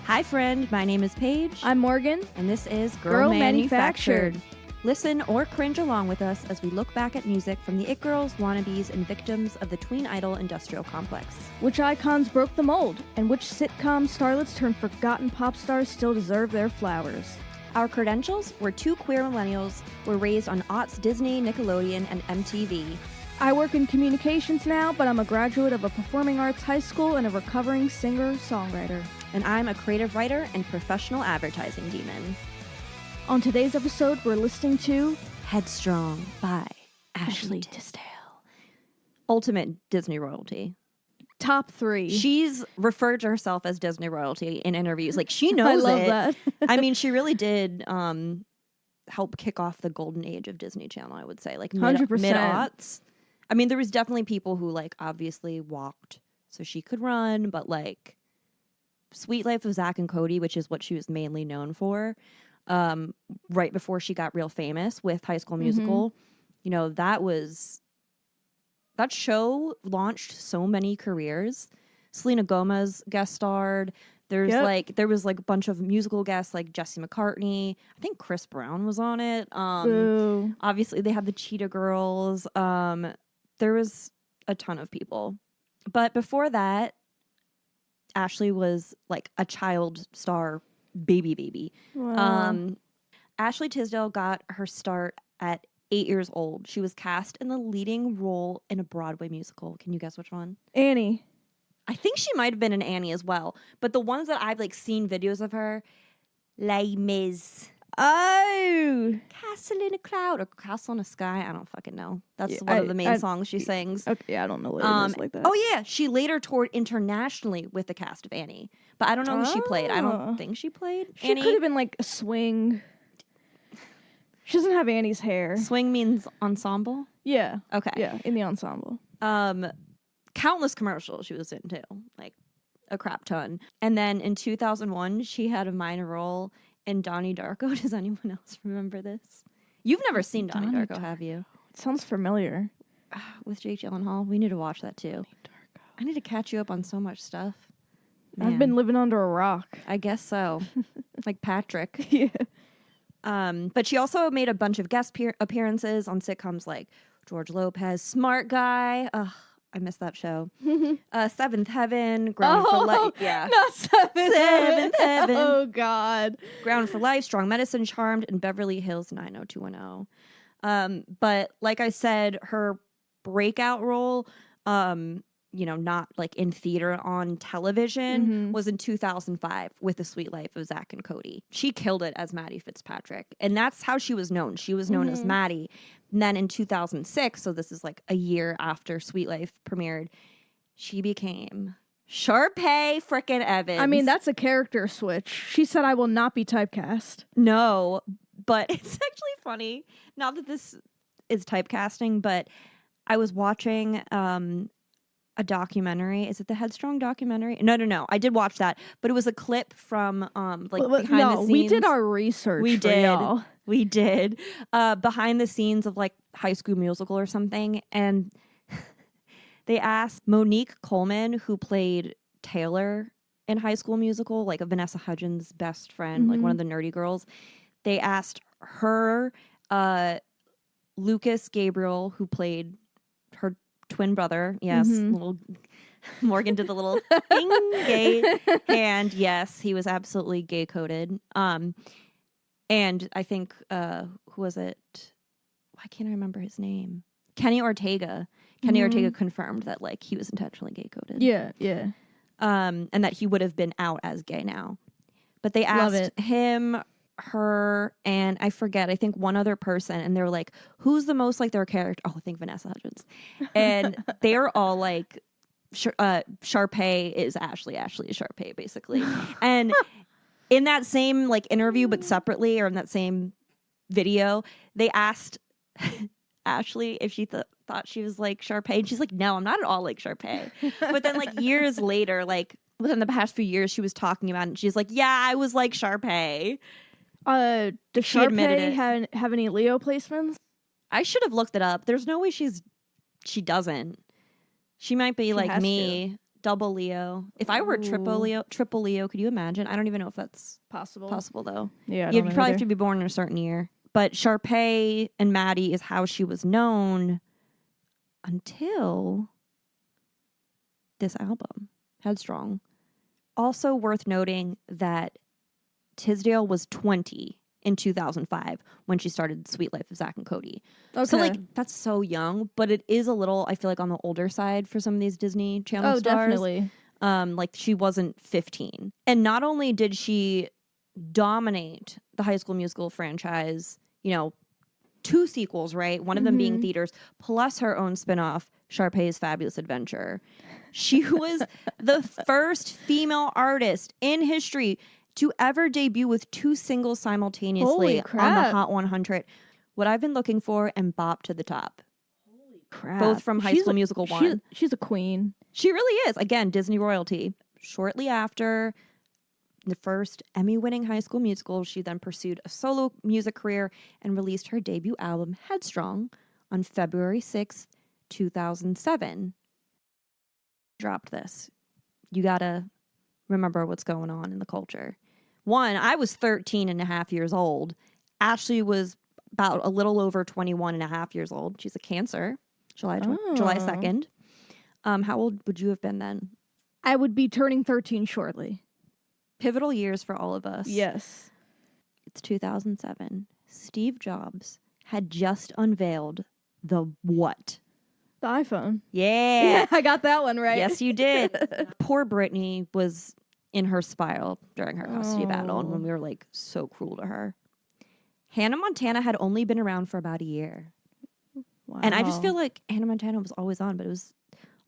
Hi, friend. My name is Paige. I'm Morgan. And this is Girl Manufactured. Listen or cringe along with us as we look back at music from the it girls, wannabes, and victims of the tween idol industrial complex. Which icons broke the mold, and which sitcom starlets turned forgotten pop stars still deserve their flowers. Our credentials were two queer millennials, were raised on aughts Disney, Nickelodeon, and MTV. I work in communications now, but I'm a graduate of a performing arts high school and a recovering singer-songwriter. And I'm a creative writer and professional advertising demon. On today's episode, we're listening to Headstrong by Ashley Tisdale. Ultimate Disney royalty. Top 3. She's referred to herself as Disney royalty in interviews. Like, she knows it. I love that. I mean, she really did help kick off the golden age of Disney Channel, I would say. Like, 100%. mid-aughts. I mean, there was definitely people who, like, obviously walked so she could run, but, like, Sweet Life of Zack and Cody, which is what she was mainly known for, right before she got real famous with High School Musical, you know, that show launched so many careers. Selena Gomez guest starred. There was like a bunch of musical guests like Jesse McCartney. I think Chris Brown was on it. Obviously they had the Cheetah Girls. There was a ton of people. But before that, Ashley was like a child star baby. Wow. Ashley Tisdale got her start at 8 years old. She was cast in the leading role in a Broadway musical. Can you guess which one? Annie. I think she might have been in Annie as well. But the ones that I've like seen videos of her, Les Mis. Oh! Castle in a Cloud or Castle in a Sky. I don't fucking know. That's one of the main songs she sings. Okay, yeah, I don't know what it is like that. Oh yeah, she later toured internationally with the cast of Annie. But I don't know who she played. I don't think she played Annie. She could have been like a swing. She doesn't have Annie's hair. Swing means ensemble? Yeah. Okay. Yeah, in the ensemble. Countless commercials she was in too. Like a crap ton. And then in 2001, she had a minor role in Donnie Darko. Does anyone else remember this? You've never seen Donnie Darko, have you? It sounds familiar. With Jake Gyllenhaal? We need to watch that too. I need to catch you up on so much stuff. Man. I've been living under a rock. I guess so. Like Patrick. Yeah. But she also made a bunch of guest appearances on sitcoms like George Lopez, Smart Guy. I missed that show. Seventh Heaven, Ground for Life. Yeah. Not Seventh Heaven. Oh, God. Ground for Life, Strong Medicine, Charmed, and Beverly Hills 90210. But like I said, her breakout role, not like in theater, on television, was in 2005 with The Sweet Life of Zack and Cody. She killed it as Maddie Fitzpatrick. And that's how she was known. She was known as Maddie. And then in 2006, so this is like a year after Sweet Life premiered, she became Sharpay frickin' Evans. I mean, that's a character switch. She said, I will not be typecast. No, but it's actually funny. Not that this is typecasting, but I was watching a documentary. Is it the Headstrong documentary? No. I did watch that, but it was a clip from behind the scenes. We did our research. We did behind the scenes of like High School Musical or something, and they asked Monique Coleman, who played Taylor in High School Musical, like a Vanessa Hudgens' best friend, like one of the nerdy girls. They asked her, Lucas Gabriel, who played her twin brother. Yes, little Morgan did the little ding gay hand. Yes, he was absolutely gay coded. And I think who was it? Why can't I remember his name? Kenny Ortega. Kenny Ortega confirmed that like he was intentionally gay coded. Yeah. And that he would have been out as gay now. But they asked him, her, and I forget, I think one other person, and they were like, who's the most like their character? Oh, I think Vanessa Hudgens. And they are all like, Sharpay is Ashley. Ashley is Sharpay, basically. And in that same like interview, but separately, or in that same video, they asked Ashley if she thought she was like Sharpay, and she's like, no, I'm not at all like Sharpay. But then like years later, like within the past few years, she was talking about it, and she's like, yeah, I was like Sharpay. Does She admitted Sharpay it. have any Leo placements? I should have looked it up. There's no way she doesn't. She might be like me, double Leo. If I were triple Leo, could you imagine? I don't even know if that's possible though. Yeah, You'd probably have to be born in a certain year. But Sharpay and Maddie is how she was known until this album, Headstrong. Also worth noting that Tisdale was 20 in 2005 when she started Sweet Life of Zack and Cody. Okay. So, like, that's so young, but it is a little, I feel like, on the older side for some of these Disney Channel stars. Definitely. Like, she wasn't 15. And not only did she dominate the High School Musical franchise, 2 sequels, right? One of them being theaters, plus her own spinoff, Sharpay's Fabulous Adventure. She was the first female artist in history to ever debut with 2 singles simultaneously on the Hot 100. What I've been looking for and Bop to the Top. Holy crap. Both from High School Musical 1. She's a queen. She really is. Again, Disney royalty. Shortly after the first Emmy-winning High School Musical, she then pursued a solo music career and released her debut album, Headstrong, on February 6th, 2007. Dropped this. You gotta remember what's going on in the culture. 1, I was 13 and a half years old. Ashley was about a little over 21 and a half years old. She's a Cancer, July 2nd. How old would you have been then? I would be turning 13 shortly. Pivotal years for all of us. Yes. It's 2007. Steve Jobs had just unveiled the what? The iPhone. Yeah. I got that one right. Yes, you did. Poor Britney was in her spiral during her custody battle, and when we were like so cruel to her. Hannah Montana had only been around for about a year. Wow. And I just feel like Hannah Montana was always on, but it was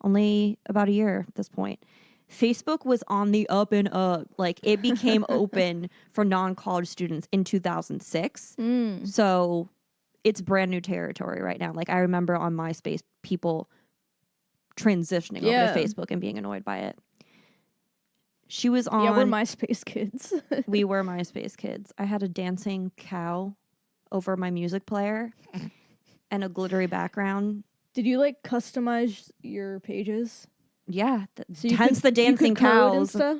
only about a year at this point. Facebook was on the up and up. Like, it became open for non-college students in 2006. So it's brand new territory right now. Like, I remember on MySpace, people transitioning over to Facebook and being annoyed by it. She was on... Yeah, we're MySpace kids. We were MySpace kids. I had a dancing cow over my music player and a glittery background. Did you, like, customize your pages? Yeah. Hence the dancing cows. And stuff?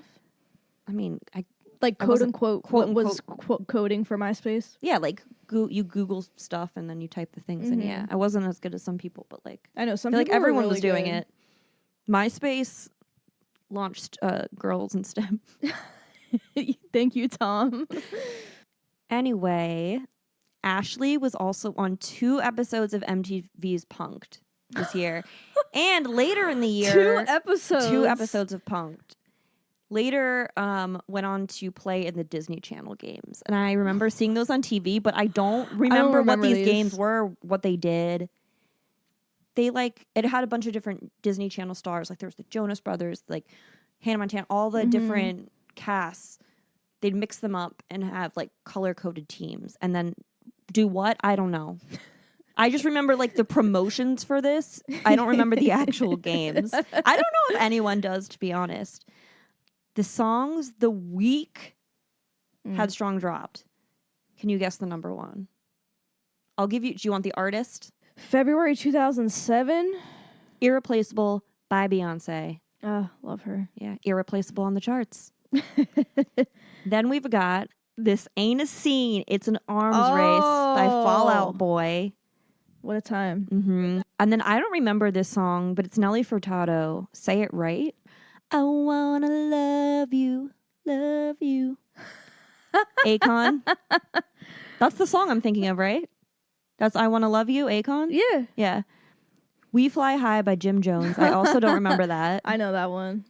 I mean, quote unquote, what was coding for MySpace? Yeah, like you Google stuff and then you type the things in. Yeah, I wasn't as good as some people, but like I know some people like everyone really was doing it. MySpace launched Girls in STEM. Thank you, Tom. Anyway, Ashley was also on 2 episodes of MTV's Punk'd this year, and later in the year, 2 episodes of Punk'd. Later, went on to play in the Disney Channel games. And I remember seeing those on TV, but I don't remember what these games were, what they did. It had a bunch of different Disney Channel stars. Like, there was the Jonas Brothers, like, Hannah Montana, all the different casts. They'd mix them up and have, like, color-coded teams. And then do what? I don't know. I just remember, like, the promotions for this. I don't remember the actual games. I don't know if anyone does, to be honest. The songs the week Headstrong dropped. Can you guess the number 1? I'll give you... Do you want the artist? February 2007? Irreplaceable by Beyonce. Love her. Yeah, irreplaceable on the charts. Then we've got This Ain't a Scene, It's an Arms Race by Fall Out Boy. What a time. And then I don't remember this song, but it's Nelly Furtado. Say It Right. I wanna love you, love you. Akon. That's the song I'm thinking of, right? That's I Wanna Love You, Akon? Yeah. Yeah. We Fly High by Jim Jones. I also don't remember that. I know that one.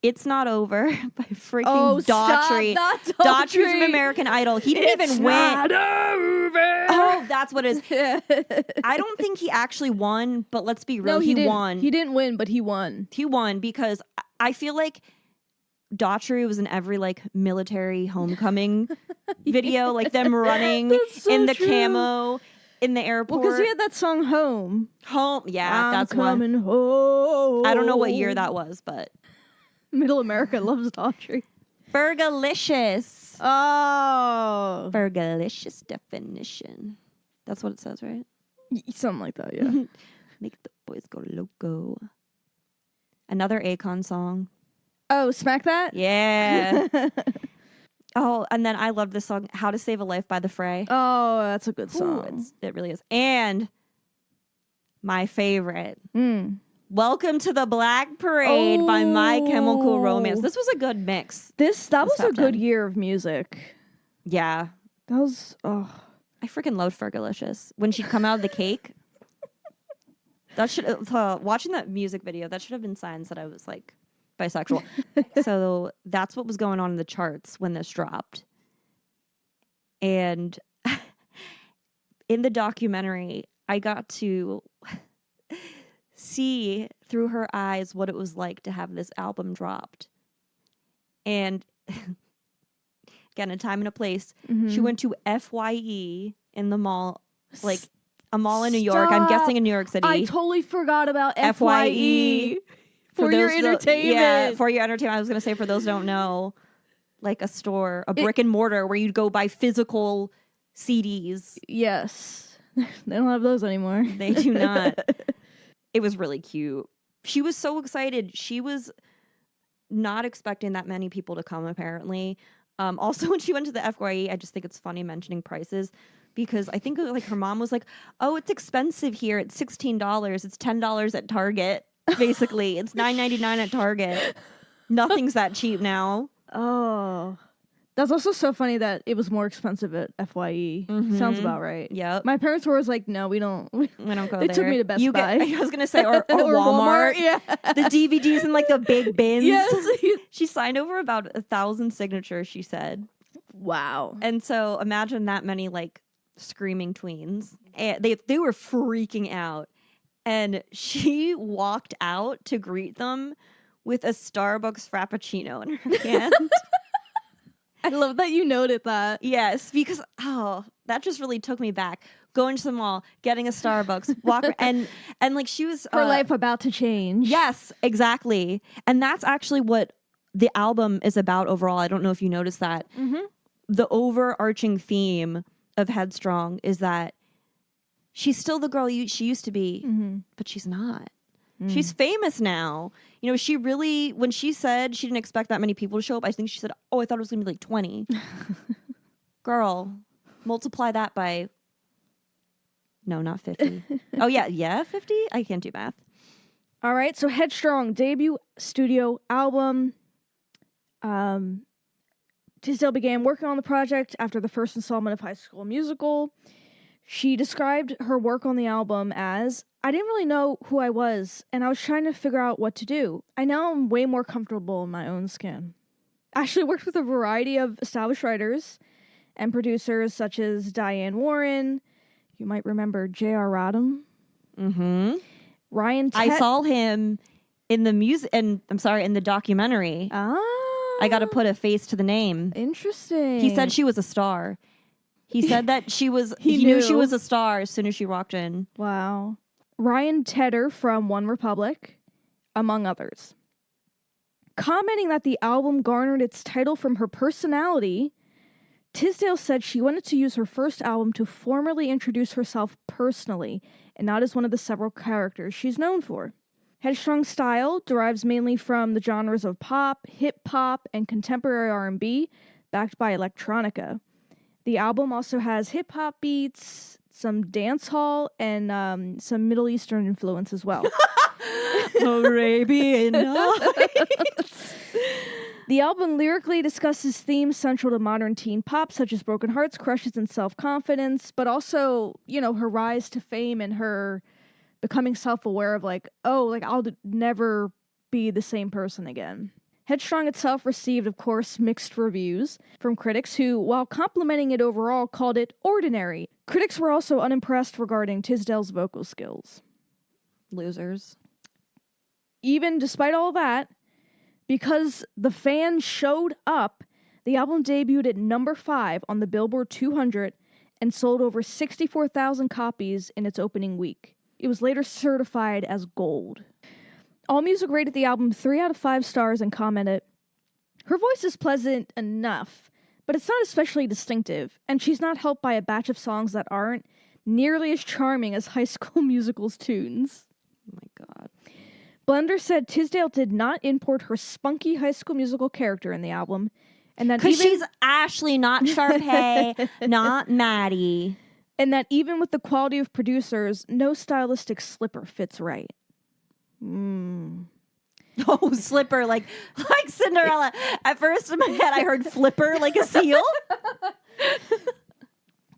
It's Not Over by freaking Daughtry. Daughtry from American Idol. He didn't even win. Not over. Oh, that's what it is. I don't think he actually won, but let's be real, he won. He didn't win, but he won. He won because I feel like Daughtry was in every like military homecoming video, like them running in the camo in the airport. Well, because he had that song Home. Yeah, that's coming home. I don't know what year that was, but Middle America loves Daughtry. Fergalicious. Oh. Fergalicious definition. That's what it says, right? Something like that, yeah. Make the boys go loco. Another Akon song. Oh, Smack That? Yeah. Oh, and then I love this song, How to Save a Life by The Fray. Oh, that's a good song. Ooh, it really is. And my favorite, Welcome to the Black Parade by My Chemical Romance. This was a good mix. That was a good year of music. Yeah. That was, I freaking loved Fergalicious. When she'd come out of the cake. That should, watching that music video, that should have been signs that I was like bisexual. So that's what was going on in the charts when this dropped. And in the documentary, I got to see through her eyes what it was like to have this album dropped. And again, a time and a place. She went to FYE in the mall, like a mall in New York. I'm guessing in New York City. I totally forgot about FYE. For your entertainment. Yeah, for your entertainment. I was going to say, for those who don't know, like a store, a brick and mortar where you'd go buy physical CDs. Yes. They don't have those anymore. They do not. It was really cute. She was so excited. She was not expecting that many people to come, apparently. Also, when she went to the FYE, I just think it's funny mentioning prices, because I think like her mom was like, oh, it's expensive here. It's $16. It's $10 at Target. Basically, it's $9.99 at Target. Nothing's that cheap now. Oh, that's also so funny that it was more expensive at FYE. Sounds about right. Yep. My parents were always like, no, we don't go there. They took me to Best Buy. I was going to say, or Walmart. Yeah. The DVDs in like the big bins. Yes. She signed over about 1,000 signatures, she said. Wow. And so imagine that many like screaming tweens. And they were freaking out. And she walked out to greet them with a Starbucks Frappuccino in her hand. I love that you noted that. Yes, because, that just really took me back. Going to the mall, getting a Starbucks, and like she was... Her life about to change. Yes, exactly. And that's actually what the album is about overall. I don't know if you noticed that. The overarching theme of Headstrong is that she's still the girl she used to be, but she's not. She's famous now. You know, she really, when she said she didn't expect that many people to show up, I think she said, oh, I thought it was going to be like 20. Girl, multiply that by, no, not 50. Oh, yeah, 50? I can't do math. All right, so Headstrong, debut studio album. Tisdale began working on the project after the first installment of High School Musical. She described her work on the album as, I didn't really know who I was, and I was trying to figure out what to do. I now am way more comfortable in my own skin. Ashley worked with a variety of established writers and producers such as Diane Warren. You might remember J.R. Rodham. Ryan I saw him in the in the documentary. I got to put a face to the name. Interesting. He said she was a star. He said that she was, he knew she was a star as soon as she walked in. Wow. Ryan Tedder from One Republic, among others. Commenting that the album garnered its title from her personality, Tisdale said she wanted to use her first album to formally introduce herself personally, and not as one of the several characters she's known for. Headstrong's style derives mainly from the genres of pop, hip-hop, and contemporary R&B, backed by electronica. The album also has hip-hop beats, some dancehall, and some Middle Eastern influence as well. Arabian Nights. The album lyrically discusses themes central to modern teen pop, such as broken hearts, crushes, and self-confidence, but also, you know, her rise to fame and her becoming self-aware of like, oh, like I'll never be the same person again. Headstrong itself received, of course, mixed reviews from critics who, while complimenting it overall, called it ordinary. Critics were also unimpressed regarding Tisdale's vocal skills. Losers. Even despite all that, because the fans showed up, the album debuted at number 5 on the Billboard 200 and sold over 64,000 copies in its opening week. It was later certified as gold. AllMusic rated the album 3 out of 5 stars and commented, "Her voice is pleasant enough, but it's not especially distinctive, and she's not helped by a batch of songs that aren't nearly as charming as High School Musical's tunes." Oh my God. Blender said Tisdale did not import her spunky High School Musical character in the album, and that because she's Ashley, not Sharpay, not Maddie, and that even with the quality of producers, no stylistic slipper fits right. Oh, slipper, like Cinderella. At first in my head, I heard flipper, like a seal.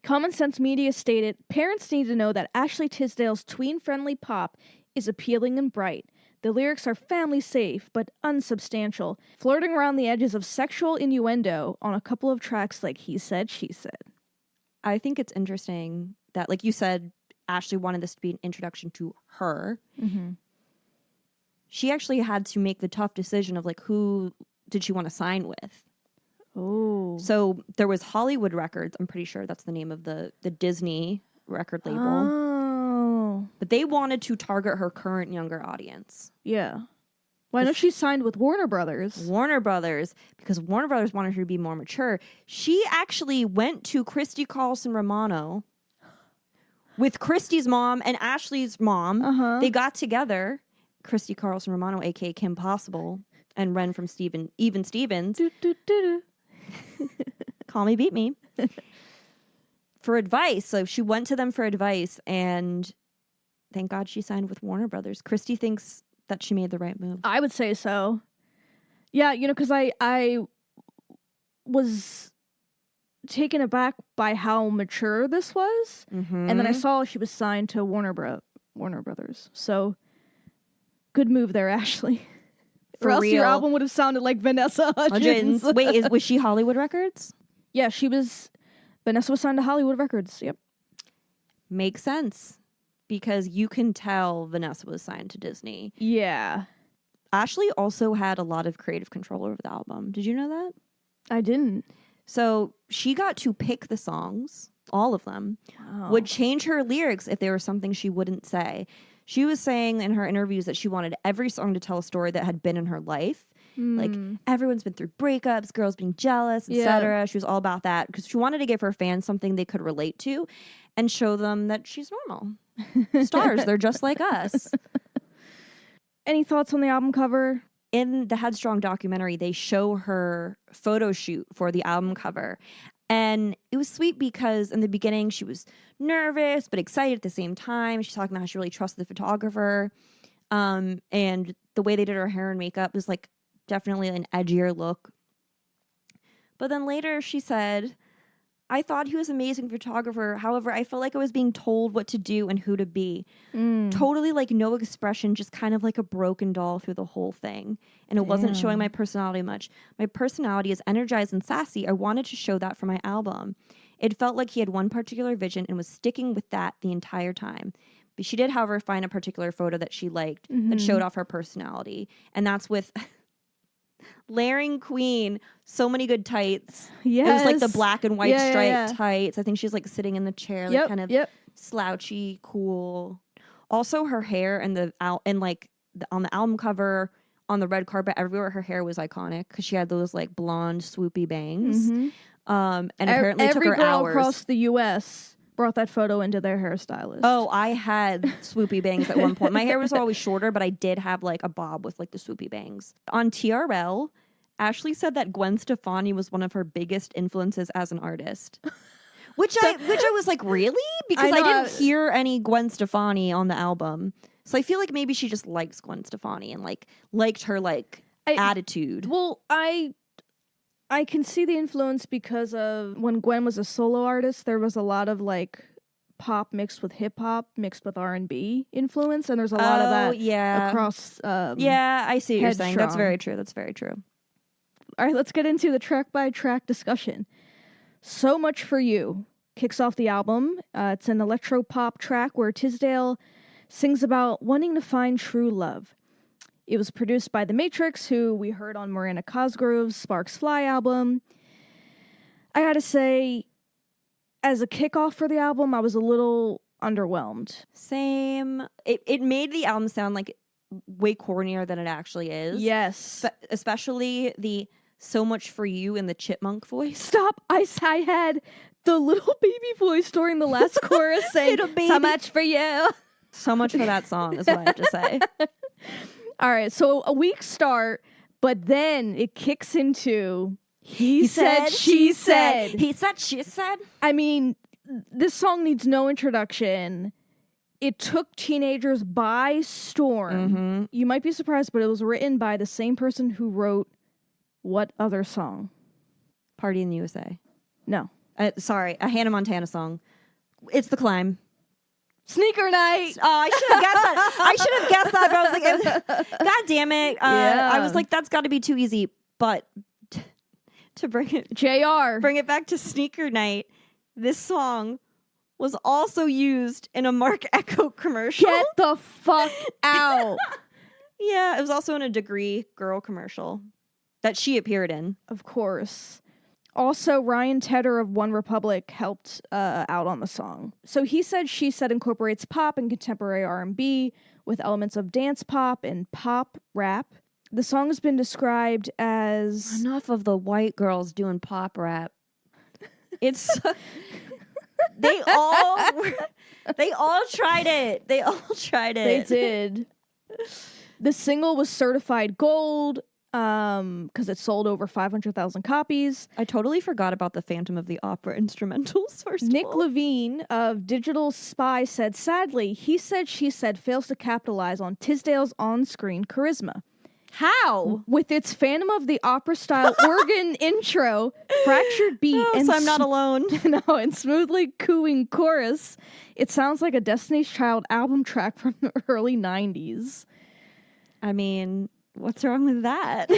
Common Sense Media stated, parents need to know that Ashley Tisdale's tween-friendly pop is appealing and bright. The lyrics are family safe, but unsubstantial, flirting around the edges of sexual innuendo on a couple of tracks like He Said, She Said. I think it's interesting that, like you said, Ashley wanted this to be an introduction to her. Mm-hmm. She actually had to make the tough decision of, like, who did she want to sign with? Oh. So there was Hollywood Records. I'm pretty sure that's the name of the Disney record label. Oh. But they wanted to target her current younger audience. Yeah. Well, I know she signed with Warner Brothers. Warner Brothers, because Warner Brothers wanted her to be more mature. She actually went to Christy Carlson Romano with Christy's mom and Ashley's mom. Uh-huh. They got together. Christy Carlson Romano, a.k.a. Kim Possible, and Ren from Even Stevens. Call me, beat me. For advice. So she went to them for advice, and thank God she signed with Warner Brothers. Christy thinks that she made the right move. I would say so. Yeah, because I was taken aback by how mature this was, and then I saw she was signed to Warner Brothers. So good move there, Ashley. Or else your album would have sounded like Vanessa Hudgens. Wait, was she Hollywood Records? Yeah, Vanessa was signed to Hollywood Records. Yep. Makes sense. Because you can tell Vanessa was signed to Disney. Yeah. Ashley also had a lot of creative control over the album. Did you know that? I didn't. So she got to pick the songs, all of them, would change her lyrics if there was something she wouldn't say. She was saying in her interviews that she wanted every song to tell a story that had been in her life. Like, everyone's been through breakups, girls being jealous, etc. She was all about that because she wanted to give her fans something they could relate to and show them that she's normal. Stars, they're just like us. Any thoughts on the album cover? In the Headstrong documentary, they show her photo shoot for the album cover. And it was sweet because in the beginning she was nervous but excited at the same time. She's talking about how she really trusted the photographer. And the way they did her hair and makeup was like definitely an edgier look. But then later she said, I thought he was an amazing photographer. However, I felt like I was being told what to do and who to be. Totally like no expression, just kind of like a broken doll through the whole thing. And it wasn't showing my personality much. My personality is energized and sassy. I wanted to show that for my album. It felt like he had one particular vision and was sticking with that the entire time. But she did, however, find a particular photo that she liked that showed off her personality. And that's with layering queen, so many good tights. Yes. It was like the black and white striped tights. I think she's like sitting in the chair, like kind of slouchy, cool. Also, her hair and on the album cover, on the red carpet, everywhere her hair was iconic because she had those like blonde swoopy bangs. And apparently took her hours. Every girl across the U.S. brought that photo into their hairstylist. Oh, I had swoopy bangs at one point. My hair was always shorter, but I did have like a bob with like the swoopy bangs. On TRL, Ashley said that Gwen Stefani was one of her biggest influences as an artist. Which I was like, really? Because I didn't hear any Gwen Stefani on the album. So I feel like maybe she just likes Gwen Stefani and like liked her attitude. Well, I can see the influence because of when Gwen was a solo artist, there was a lot of like pop mixed with hip hop mixed with R&B influence, and there's a lot of that across. I see what you're saying. That's very true. That's very true. All right, let's get into the track by track discussion. So Much for You kicks off the album. It's an electro pop track where Tisdale sings about wanting to find true love. It was produced by The Matrix, who we heard on Miranda Cosgrove's Sparks Fly album. I gotta say, as a kickoff for the album, I was a little underwhelmed. Same. It made the album sound like way cornier than it actually is. Yes. Especially the So Much for You in the chipmunk voice. Stop! I had the little baby voice during the last chorus saying, So much for you. So much for that song is what I have to say. All right, so a weak start, but then it kicks into he said, she said. He said, she said. I mean, this song needs no introduction. It took teenagers by storm. Mm-hmm. You might be surprised, but it was written by the same person who wrote what other song? Party in the USA. No. Sorry, a Hannah Montana song. It's The Climb. Sneaker Night. Oh, I should have guessed that. I should have guessed that, but I was like, God damn it. Yeah. I was like, that's got to be too easy. But to bring it back to Sneaker Night, this song was also used in a Marc Echo commercial. Get the fuck out. Yeah, it was also in a Degree Girl commercial that she appeared in. Of course. Also, Ryan Tedder of One Republic helped out on the song. So He Said, She Said incorporates pop and contemporary R&B with elements of dance pop and pop rap. The song has been described as... Enough of the white girls doing pop rap. It's... They all tried it. They did. The single was certified gold because it sold over 500,000 copies. I totally forgot about the Phantom of the Opera instrumentals first. Nick Levine of Digital Spy said, sadly, He Said, She Said fails to capitalize on Tisdale's on-screen charisma. How? With its Phantom of the Opera style organ intro, fractured beat, and so I'm not alone. And smoothly cooing chorus, it sounds like a Destiny's Child album track from the early 90s. I mean, what's wrong with that?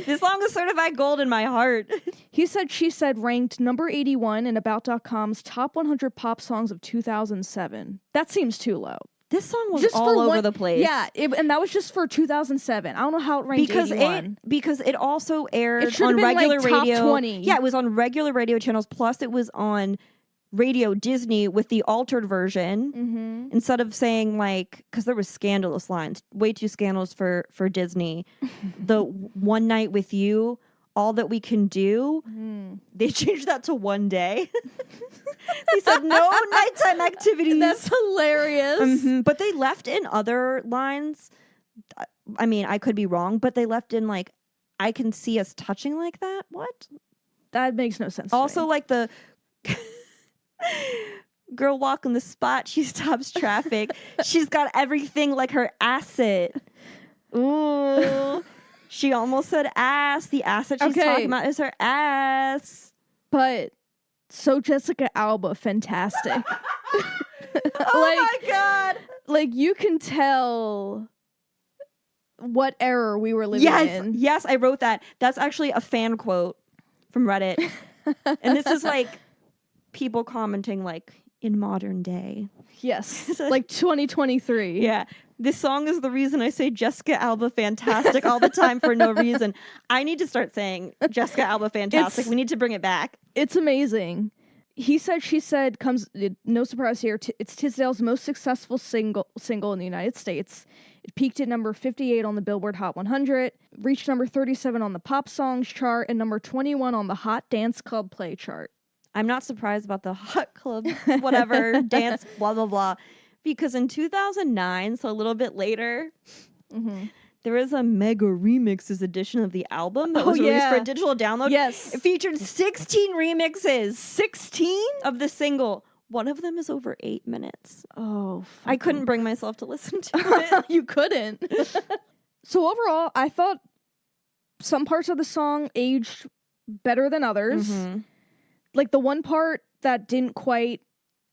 This song is certified gold in my heart. He Said, She Said ranked number 81 in About.com's top 100 pop songs of 2007. That seems too low. This song was just all over the place. Yeah, and that was just for 2007. I don't know how it ranked 81. Because it also aired on regular like radio. Top 20. Yeah, it was on regular radio channels. Plus, it was on Radio Disney with the altered version. Mm-hmm. Instead of saying like, because there was scandalous lines, way too scandalous for Disney. The One Night with You, All That We Can Do. They changed that to One Day. They said no nighttime activities. That's hilarious. Mm-hmm. But they left in other lines. I mean, I could be wrong, but they left in like, I can see us touching like that. What? That makes no sense. Also, like the girl walking the spot, she stops traffic. She's got everything like her asset. Ooh. She almost said ass. The ass that she's talking about is her ass. But so Jessica Alba, fantastic. Oh my God. Like, you can tell what era we were living in. Yes, I wrote that. That's actually a fan quote from Reddit. And this is like people commenting like in modern day. Yes. Like 2023. Yeah. This song is the reason I say Jessica Alba Fantastic all the time for no reason. I need to start saying Jessica Alba Fantastic. We need to bring it back. It's amazing. He Said, She Said comes, no surprise here, it's Tisdale's most successful single in the United States. It peaked at number 58 on the Billboard Hot 100, reached number 37 on the Pop Songs chart, and number 21 on the Hot Dance Club Play chart. I'm not surprised about the Hot Club, whatever, dance, blah, blah, blah. Because in 2009, so a little bit later, there was a mega remixes edition of the album that was released for a digital download. Yes. It featured 16 remixes. 16? Of the single. One of them is over 8 minutes. Oh, I couldn't bring myself to listen to it. You couldn't. So overall, I thought some parts of the song aged better than others. Like the one part that didn't quite,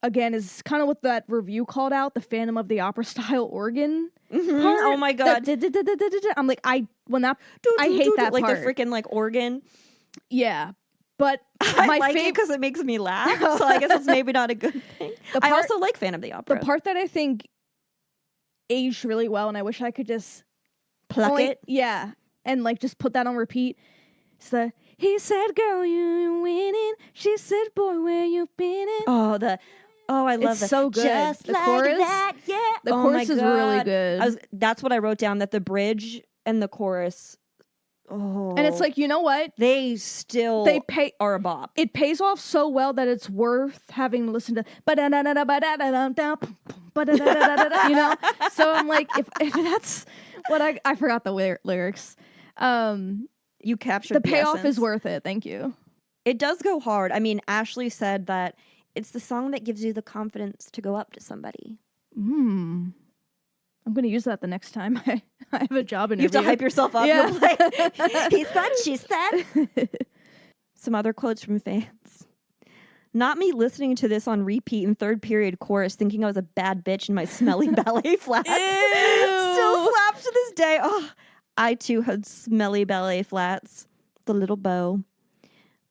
again, is kind of what that review called out, the Phantom of the Opera style organ part. Oh my God. I'm like, I hate that like part. the freaking like organ. Yeah. But I like it because it makes me laugh. So I guess it's maybe not a good thing. I also like Phantom of the Opera. The part that I think aged really well, and I wish I could just pluck it. Yeah. And like just put that on repeat. It's the, he said, girl, you winning. She said, boy, where you been in? Oh, I love that. It's so good. Just the like chorus, that, yeah. The chorus is really good. That's what I wrote down, that the bridge and the chorus Oh. And it's like, you know what? They still are a bop. It pays off so well that it's worth having to listen to. You know? So I'm like, if that's what I forgot the lyrics. You captured the payoff essence. is worth it. Thank you. It does go hard. I mean, Ashley said that it's the song that gives you the confidence to go up to somebody. I'm going to use that the next time I have a job interview. You have to hype yourself up. Yeah. You'll like, he said, she said. Some other quotes from fans. Not me listening to this on repeat in third period chorus thinking I was a bad bitch in my smelly ballet flats. Still slaps to this day. Oh, I too had smelly ballet flats. The little bow.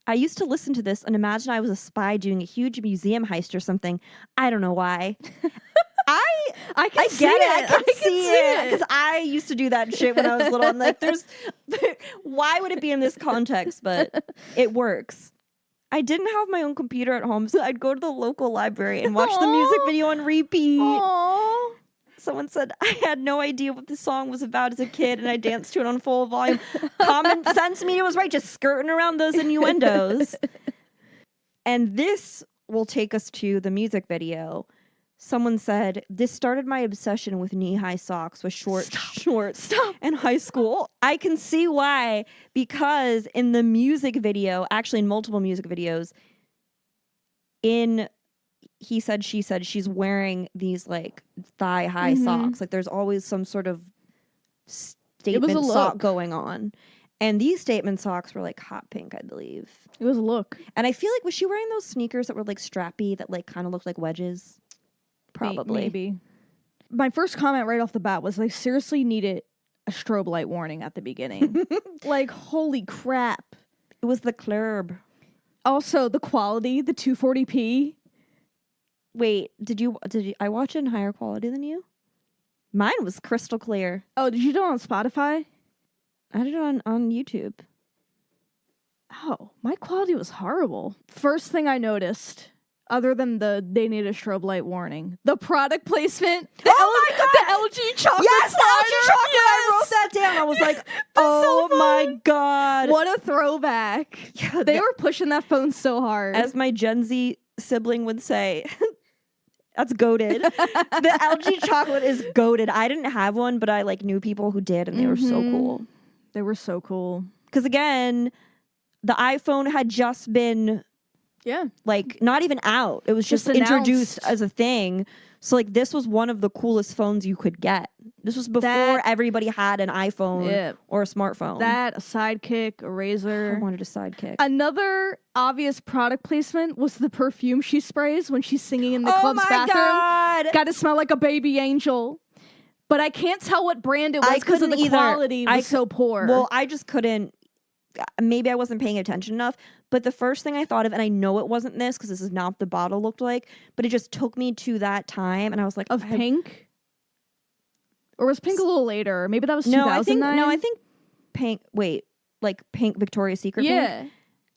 I used to listen to this and imagine I was a spy doing a huge museum heist or something. I don't know why. I get it. I can see it. Because I used to do that shit when I was little. And like, why would it be in this context? But it works. I didn't have my own computer at home, so I'd go to the local library and watch the music video on repeat. Aww. Someone said, I had no idea what the song was about as a kid, and I danced to it on full volume. Common sense media was right, just skirting around those innuendos. And this will take us to the music video. Someone said, this started my obsession with knee-high socks with shorts in high school. I can see why, because in the music video, actually in multiple music videos, in He Said, She Said, she's wearing these like thigh-high socks. Like there's always some sort of statement sock going on. And these statement socks were like hot pink, I believe. It was a look. And I feel like, was she wearing those sneakers that were like strappy that like kind of looked like wedges? Probably. Maybe. My first comment right off the bat was they seriously needed a strobe light warning at the beginning. Like, holy crap. It was the club. Also, the quality, the 240p. Wait, did you I watch it in higher quality than you? Mine was crystal clear. Oh, did you do it on Spotify? I did it on YouTube. Oh, my quality was horrible. First thing I noticed, other than they need a strobe light warning, the product placement. My God! The LG chocolate yes, slider. LG chocolate. Yes! I wrote that down. I was like, oh so my God. What a throwback. Yeah, they were pushing that phone so hard. As my Gen Z sibling would say, that's goated. The LG chocolate is goated. I didn't have one, but I like knew people who did, and they were so cool. They were so cool. Because again, the iPhone had just been... Yeah. Like, not even out. It was just introduced as a thing. So, like, this was one of the coolest phones you could get. This was before everybody had an iPhone or a smartphone. That, a Sidekick, a Razor. I wanted a Sidekick. Another obvious product placement was the perfume she sprays when she's singing in the club's bathroom. God. Gotta smell like a baby angel. But I can't tell what brand it was because of the quality was so poor. Well, I just couldn't. Maybe I wasn't paying attention enough, but the first thing I thought of, and I know it wasn't this because this is not what the bottle looked like, but it just took me to that time, and I was like, of Pink, or was Pink a little later? Maybe that was 2009. I think Pink. Wait, like Pink Victoria's Secret. Yeah, Pink?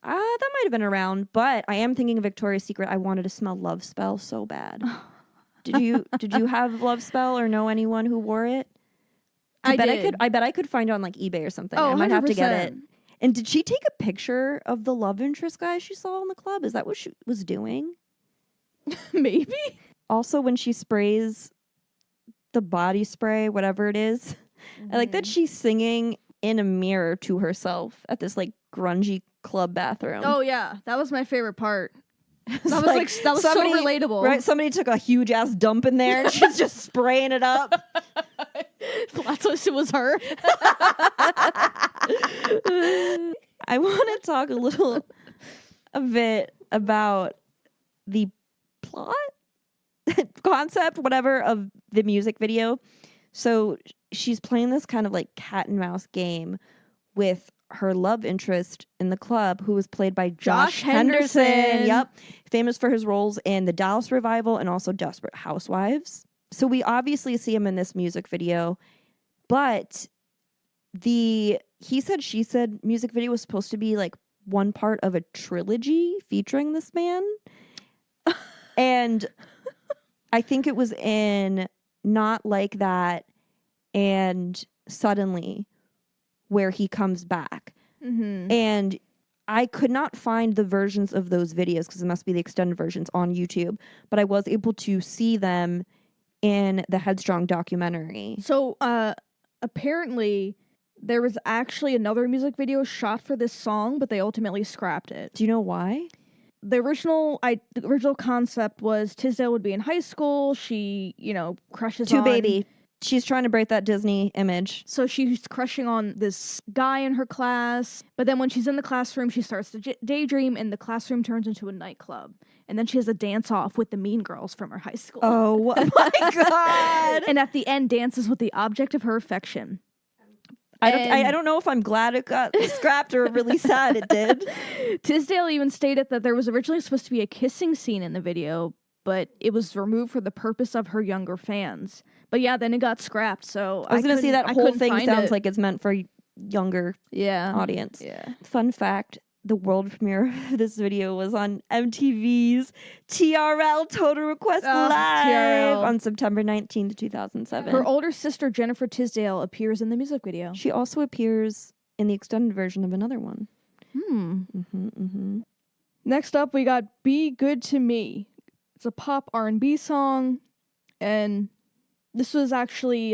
That might have been around, but I am thinking of Victoria's Secret. I wanted to smell Love Spell so bad. Did you have Love Spell or know anyone who wore it? I bet I could find it on like eBay or something. Oh, I might 100%. have to get it. And did she take a picture of the love interest guy she saw in the club? Is that what she was doing? Maybe. Also, when she sprays the body spray, whatever it is, I like that she's singing in a mirror to herself at this like grungy club bathroom. Oh yeah, that was my favorite part. That was so relatable. Right? Somebody took a huge ass dump in there and she's just spraying it up. That's what it was her. I want to talk a bit about the plot, concept, whatever, of the music video. So she's playing this kind of like cat and mouse game with her love interest in the club, who was played by Josh Henderson. Yep. Famous for his roles in the Dallas Revival and also Desperate Housewives. So we obviously see him in this music video, but the He Said, She Said music video was supposed to be like one part of a trilogy featuring this man. And I think it was in Not Like That and Suddenly where he comes back. And I could not find the versions of those videos because it must be the extended versions on YouTube, but I was able to see them in the Headstrong documentary. So apparently there was actually another music video shot for this song, but they ultimately scrapped it. Do you know why? The original concept was Tisdale would be in high school. She, crushes on... baby. She's trying to break that Disney image. So she's crushing on this guy in her class. But then when she's in the classroom, she starts to daydream, and the classroom turns into a nightclub. And then she has a dance-off with the mean girls from her high school. Oh, my God. And at the end, dances with the object of her affection. I don't know if I'm glad it got scrapped or really sad it did. Tisdale even stated that there was originally supposed to be a kissing scene in the video, but it was removed for the purpose of her younger fans. But yeah, then it got scrapped. So I was going to say that whole thing sounds like it's meant for younger audience. Yeah. Fun fact, the world premiere of this video was on MTV's TRL Total Request Live TRL. on September 19th, 2007. Her older sister, Jennifer Tisdale, appears in the music video. She also appears in the extended version of another one. Next up, we got Be Good to Me. It's a pop R&B song, and this was actually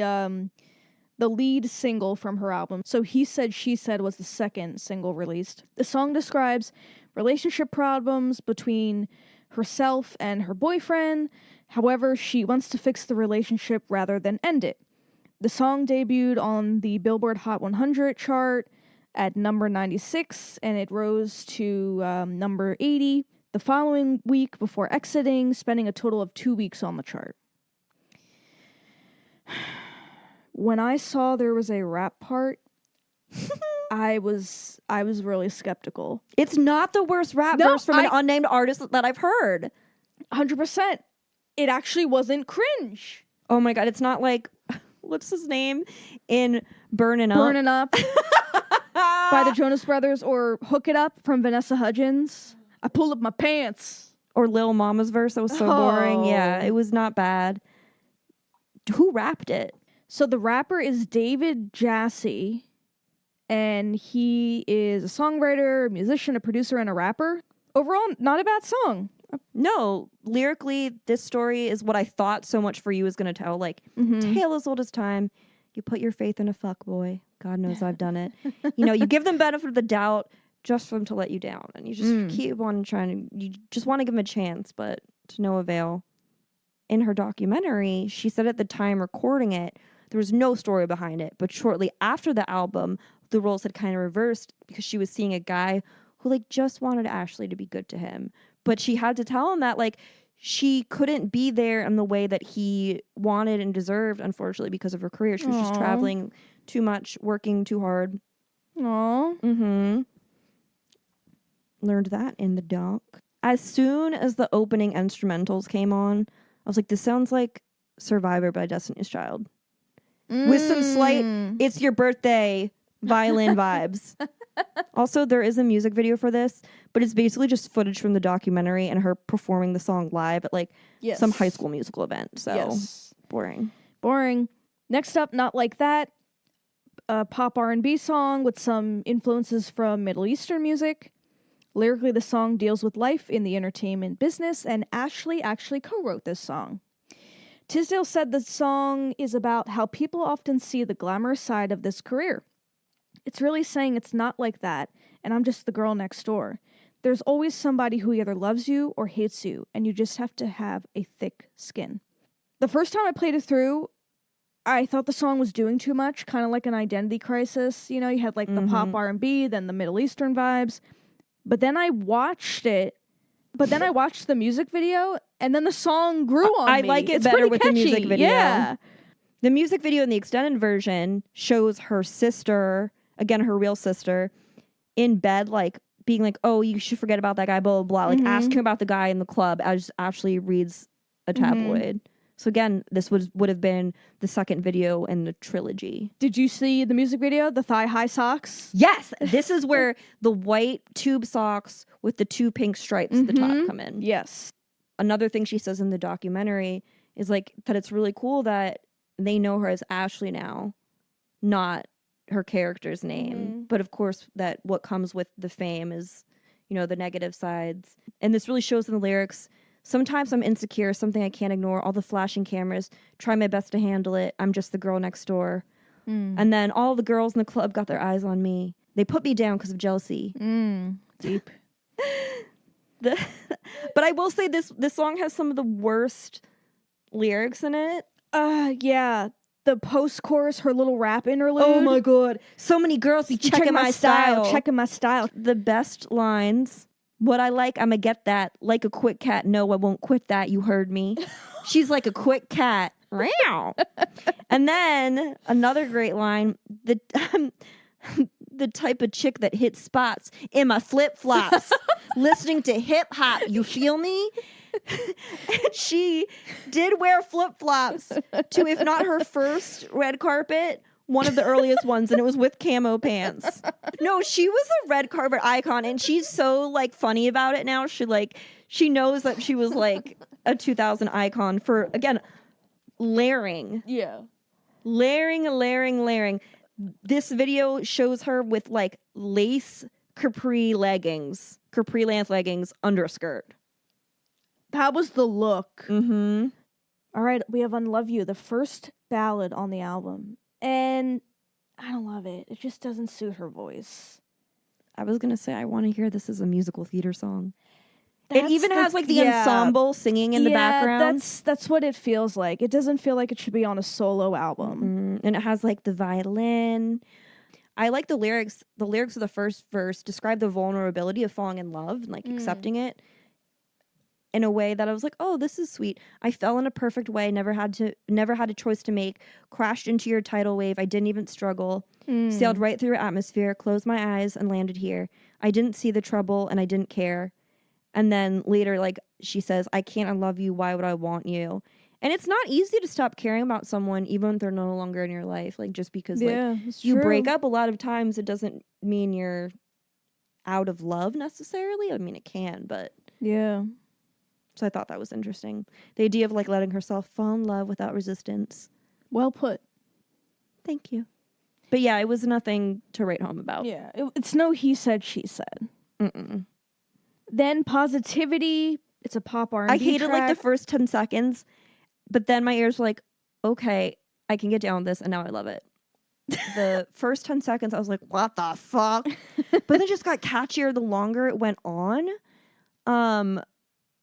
the lead single from her album. So He Said, She Said was the second single released. The song describes relationship problems between herself and her boyfriend. However, she wants to fix the relationship rather than end it. The song debuted on the Billboard Hot 100 chart at number 96, and it rose to number 80 the following week before exiting, spending a total of 2 weeks on the chart. When I saw there was a rap part, I was really skeptical. It's not the worst rap verse from an unnamed artist that I've heard. 100%. It actually wasn't cringe. Oh my God, it's not like, what's his name in Burnin' Up? Burnin' Up by the Jonas Brothers, or Hook It Up from Vanessa Hudgens. I pulled up my pants. Or Lil Mama's verse that was so boring. Yeah, it was not bad. Who rapped it? So the rapper is David Jassy, and he is a songwriter, a musician, a producer, and a rapper. Overall, not a bad song. No, lyrically, this story is what I thought So Much For You was going to tell. Like, tale as old as time. You put your faith in a fuckboy. God knows I've done it. You give them benefit of the doubt just for them to let you down. And you just keep on trying to, you just want to give them a chance, but to no avail. In her documentary, she said at the time recording it, there was no story behind it. But shortly after the album, the roles had kind of reversed because she was seeing a guy who just wanted Ashley to be good to him. But she had to tell him that she couldn't be there in the way that he wanted and deserved, unfortunately, because of her career. She was just traveling too much, working too hard. Aww. Learned that in the doc. As soon as the opening instrumentals came on, I was like, this sounds like Survivor by Destiny's Child. With some slight, it's your birthday violin vibes. Also, there is a music video for this, but it's basically just footage from the documentary and her performing the song live at some high school musical event. So boring. Next up, Not Like That, a pop R&B song with some influences from Middle Eastern music. Lyrically, the song deals with life in the entertainment business, and Ashley actually co-wrote this song. Tisdale said the song is about how people often see the glamorous side of this career. It's really saying it's not like that, and I'm just the girl next door. There's always somebody who either loves you or hates you, and you just have to have a thick skin. The first time I played it through, I thought the song was doing too much, kind of like an identity crisis. You had the pop R&B, then the Middle Eastern vibes. But then I watched it. But then I watched the music video, and then the song grew on me. I like it better with the music video. Yeah. The music video in the extended version shows her sister, again, her real sister, in bed, being like, oh, you should forget about that guy, blah, blah, blah. Asking about the guy in the club as Ashley reads a tabloid. So again, this would have been the second video in the trilogy. Did you see the music video, the thigh-high socks? Yes! This is where the white tube socks with the two pink stripes at the top come in. Yes. Another thing she says in the documentary is that it's really cool that they know her as Ashley now, not her character's name. But of course, that what comes with the fame is, the negative sides. And this really shows in the lyrics. Sometimes I'm insecure, something I can't ignore. All the flashing cameras, try my best to handle it. I'm just the girl next door. And then all the girls in the club got their eyes on me. They put me down because of jealousy. Deep. But I will say this song has some of the worst lyrics in it. Yeah. The post-chorus, her little rap interlude. Oh my god. So many girls be checking my style. Checking my style. The best lines. What I like, I'ma get that. Like a quick cat. No, I won't quit that. You heard me. She's like a quick cat. And then another great line. The type of chick that hits spots in my flip-flops. Listening to hip-hop. You feel me? And she did wear flip-flops to, if not her first red carpet, one of the earliest ones, and it was with camo pants. No, she was a red carpet icon, and she's so funny about it now. She knows that she was a 2000 icon for, again, layering. Yeah. Layering. This video shows her with lace capri length leggings under a skirt. That was the look. Mm-hmm. All right, we have Unlove You, the first ballad on the album. And I don't love it. It just doesn't suit her voice. I was going to say, I want to hear this as a musical theater song. It even has the ensemble singing in the background. That's what it feels like. It doesn't feel like it should be on a solo album. Mm-hmm. And it has the violin. I like the lyrics. The lyrics of the first verse describe the vulnerability of falling in love and accepting it in a way that I was like, oh, this is sweet. I fell in a perfect way, never had a choice to make, crashed into your tidal wave. I didn't even struggle. Sailed right through your atmosphere, closed my eyes and landed here. I didn't see the trouble and I didn't care. And then later, she says, I can't unlove you. Why would I want you? And it's not easy to stop caring about someone, even if they're no longer in your life. Just because you break up a lot of times, it doesn't mean you're out of love necessarily. I mean, it can, but yeah. So I thought that was interesting. The idea of letting herself fall in love without resistance. Well put. Thank you. But yeah, it was nothing to write home about. Yeah, it's no he said, she said. Mm-mm. Then Positivity, it's a pop R&B I hated track. the first 10 seconds, but then my ears were like, okay, I can get down with this, and now I love it. The first 10 seconds, I was like, what the fuck? But then it just got catchier the longer it went on.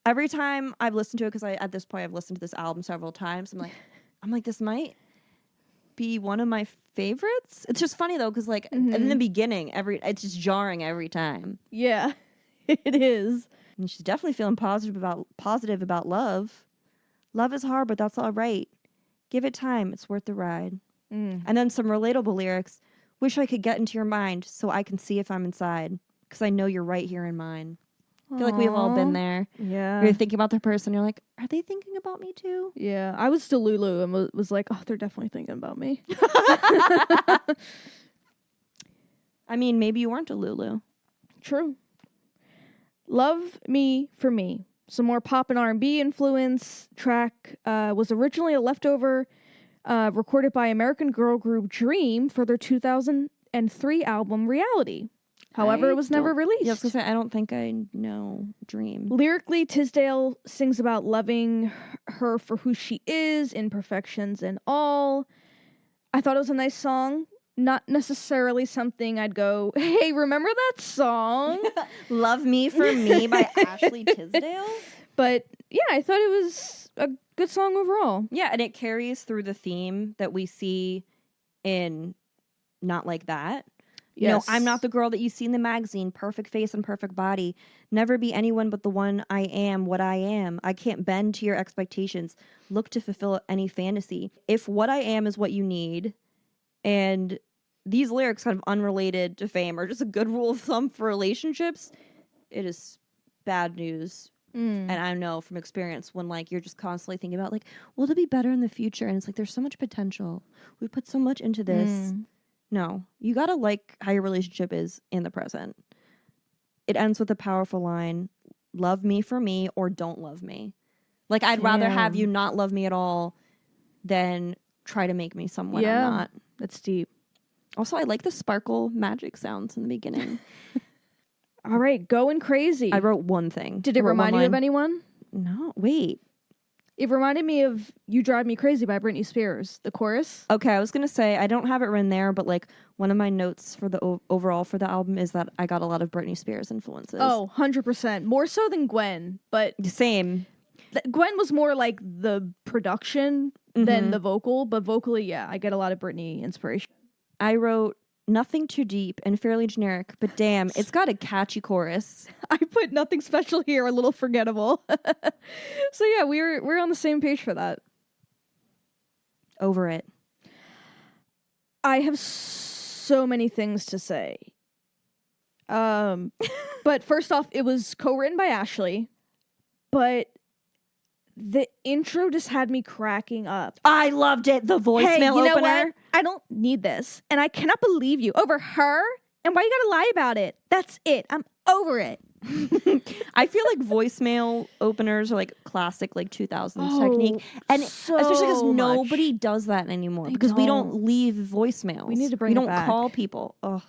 Every time I've listened to it, because at this point I've listened to this album several times, I'm like, this might be one of my favorites. It's just funny though, because in the beginning, it's just jarring every time. Yeah. It is. And she's definitely feeling positive about love. Love is hard, but that's all right. Give it time. It's worth the ride. And then some relatable lyrics. Wish I could get into your mind so I can see if I'm inside. Because I know you're right here in mine. I feel like we've all been there. Yeah. You're thinking about the person. You're like, are they thinking about me too? Yeah. I was Delulu and was like, oh, they're definitely thinking about me. I mean, maybe you weren't a Lulu. True. Love Me for Me. Some more pop and R&B influence. Track was originally a leftover recorded by American girl group Dream for their 2003 album Reality. However, it was never released. Yeah, I was going to say, I don't think I know Dream. Lyrically, Tisdale sings about loving her for who she is, imperfections and all. I thought it was a nice song. Not necessarily something I'd go, hey, remember that song? Love Me for Me by Ashley Tisdale? But yeah, I thought it was a good song overall. Yeah, and it carries through the theme that we see in Not Like That. Yes. I'm not the girl that you see in the magazine, perfect face and perfect body. Never be anyone but the one I am, what I am. I can't bend to your expectations. Look to fulfill any fantasy. If what I am is what you need, and these lyrics kind of unrelated to fame are just a good rule of thumb for relationships, it is bad news. And I know from experience when you're just constantly thinking about will it be better in the future? And it's there's so much potential. We put so much into this. No, you gotta like how your relationship is in the present. It ends with a powerful line, love me for me or don't love me. I'd rather have you not love me at all than try to make me someone I'm not. That's deep. Also, I like the sparkle magic sounds in the beginning. All right, going crazy. I wrote one thing. Did it remind you of anyone? No, wait. It reminded me of You Drive Me Crazy by Britney Spears, the chorus. Okay, I was going to say, I don't have it written there, but like one of my notes for the overall for the album is that I got a lot of Britney Spears influences. Oh, 100%. More so than Gwen, but... Same. Gwen was more like the production than the vocal, but vocally, yeah, I get a lot of Britney inspiration. I wrote nothing too deep and fairly generic, but damn, it's got a catchy chorus. I put nothing special here, a little forgettable. So yeah, we're on the same page for that. Over it. I have so many things to say. But first off, it was co-written by Ashley, but the intro just had me cracking up. I loved it. The voicemail you know opener. What? I don't need this. And I cannot believe you. Over her? And why you gotta lie about it? That's it. I'm over it. I feel like voicemail openers are like classic like 2000s technique. And so especially because nobody does that anymore. Because we don't leave voicemails. We need to bring it back. We don't call people. Ugh.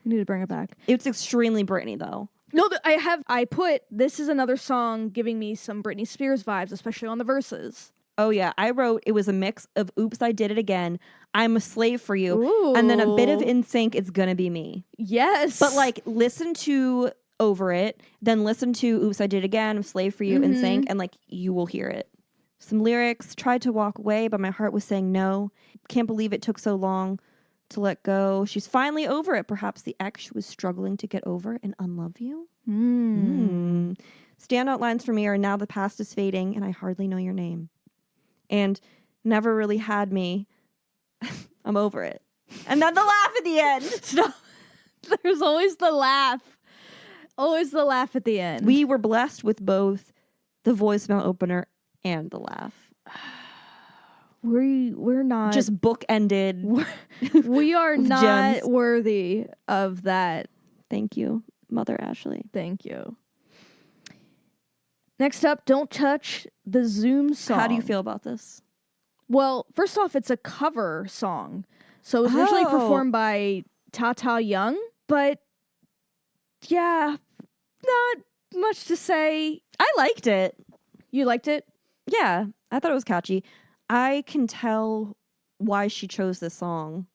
We need to bring it back. It's extremely Britney though. No, I put, this is another song giving me some Britney Spears vibes, especially on the verses. Oh yeah, I wrote it was a mix of Oops, I Did It Again, I'm a Slave for You, Ooh. and then a bit of NSYNC, It's Gonna Be Me. Yes. But like, listen to Over It, then listen to Oops, I Did It Again, I'm Slave for You, NSYNC, and like, you will hear it. Some lyrics, tried to walk away, but my heart was saying no. Can't believe it took so long to let go. She's finally over it. Perhaps the ex was struggling to get over and unlove you. Standout lines for me are now the past is fading and I hardly know your name. And never really had me. I'm over it. And then the laugh at the end. Stop. There's always the laugh. Always the laugh at the end. We were blessed with both the voicemail opener and the laugh. We're not just bookended. We are not gems. worthy of that. Thank you, Mother Ashley. Thank you. Next up, Don't Touch the Zoom song. How do you feel about this? Well, first off, it's a cover song. So it was originally performed by Tata Young, but yeah, not much to say. I liked it. You liked it? Yeah, I thought it was catchy. I can tell why she chose this song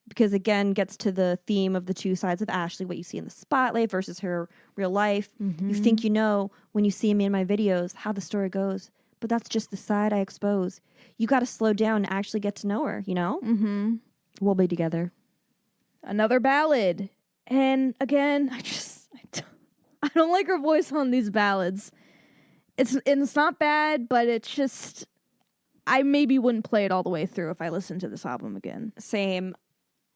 because, again, gets to the theme of the two sides of Ashley, what you see in the spotlight versus her real life. You think you know when you see me in my videos how the story goes, but that's just the side I expose. You got to slow down and actually get to know her, you know? We'll be together. Another ballad. And again, I don't like her voice on these ballads. It's not bad, but it's just... I maybe wouldn't play it all the way through if I listened to this album again. Same.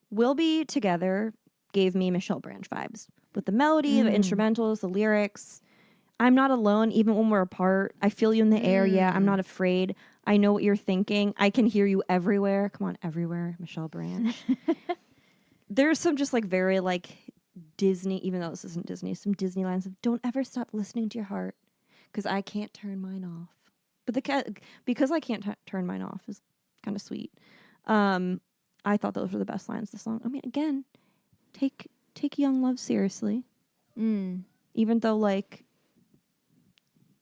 We'll Be Together gave me Michelle Branch vibes. With the melody, the instrumentals, the lyrics. I'm not alone even when we're apart. I feel you in the air, yeah. I'm not afraid. I know what you're thinking. I can hear you everywhere. Come on, everywhere, Michelle Branch. There's some just like very like Disney, even though this isn't Disney, some Disney lines of don't ever stop listening to your heart because I can't turn mine off. But because I can't turn mine off is kind of sweet. I thought those were the best lines of the song. I mean, again, take young love seriously. Even though, like,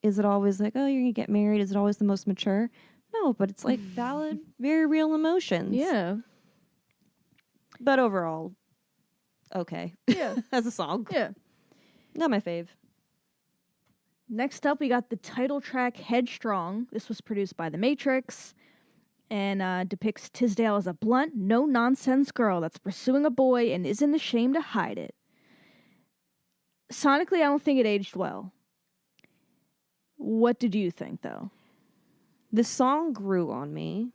is it always like, oh, you're going to get married? Is it always the most mature? No, but it's like valid, very real emotions. Yeah. But overall, okay. Yeah. As a song. Yeah. Not my fave. Next up, we got the title track, Headstrong. This was produced by The Matrix and depicts Tisdale as a blunt, no-nonsense girl that's pursuing a boy and isn't ashamed to hide it. Sonically, I don't think it aged well. What did you think, though? The song grew on me.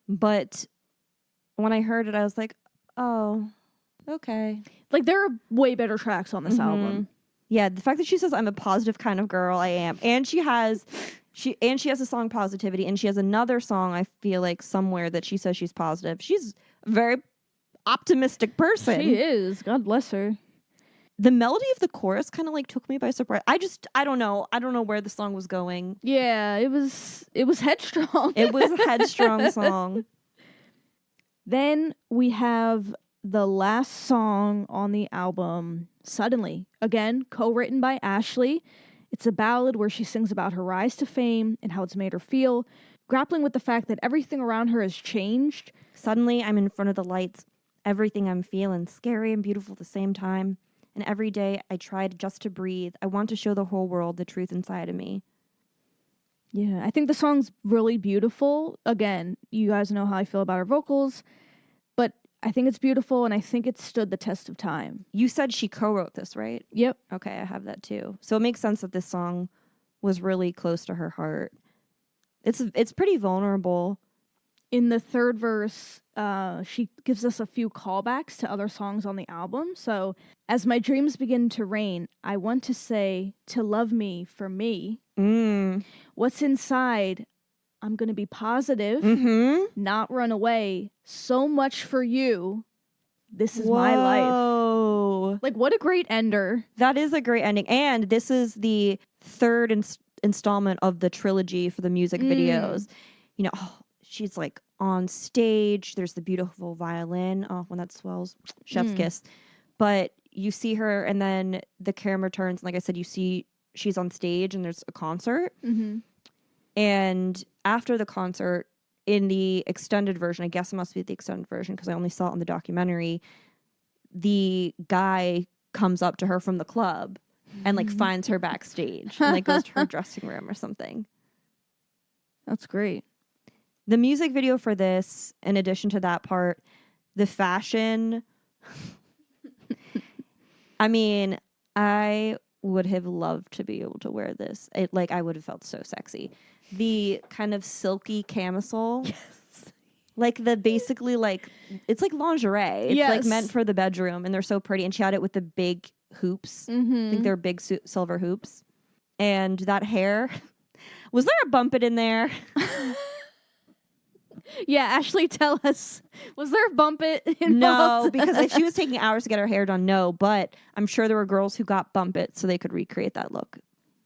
But when I heard it, I was like, oh, okay. Like, there are way better tracks on this album. Yeah, the fact that she says I'm a positive kind of girl, I am. And she has a song Positivity, and she has another song, I feel like, somewhere that she says she's positive. She's a very optimistic person. She is. God bless her. The melody of the chorus kind of like took me by surprise. I don't know. I don't know where the song was going. Yeah, it was Headstrong. It was a Headstrong song. Then we have the last song on the album, Suddenly. Again, co-written by Ashley. It's a ballad where she sings about her rise to fame and how it's made her feel, grappling with the fact that everything around her has changed. Suddenly, I'm in front of the lights. Everything I'm feeling, scary and beautiful at the same time. And every day, I tried just to breathe. I want to show the whole world the truth inside of me. Yeah, I think the song's really beautiful. Again, you guys know how I feel about her vocals, but I think it's beautiful, and I think it stood the test of time. You said she co-wrote this, right? Yep. Okay, I have that too. So it makes sense that this song was really close to her heart. It's pretty vulnerable. In the third verse, she gives us a few callbacks to other songs on the album. So, as my dreams begin to rain, I want to say to love me for me. What's inside? I'm going to be positive, not run away. So much for you. This is my life. Like, what a great ender. That is a great ending. And this is the third installment of the trilogy for the music videos. You know, she's like on stage. There's the beautiful violin. Oh, when that swells, chef's kiss. But you see her, and then the camera turns. Like I said, you see she's on stage, and there's a concert. And after the concert, in the extended version, I guess it must be the extended version because I only saw it on the documentary, the guy comes up to her from the club and like finds her backstage and like goes to her dressing room or something. That's great. The music video for this, in addition to that part, the fashion, I mean, I would have loved to be able to wear this. I would have felt so sexy. The kind of silky camisole. Yes. Like the basically like, it's like lingerie. It's like meant for the bedroom, and they're so pretty. And she had it with the big hoops. I think they're big silver hoops. And that hair. Was there a bumpet in there? Yeah, Ashley, tell us. Was there a bumpet involved? No, because if she was taking hours to get her hair done, no. But I'm sure there were girls who got bumpet so they could recreate that look.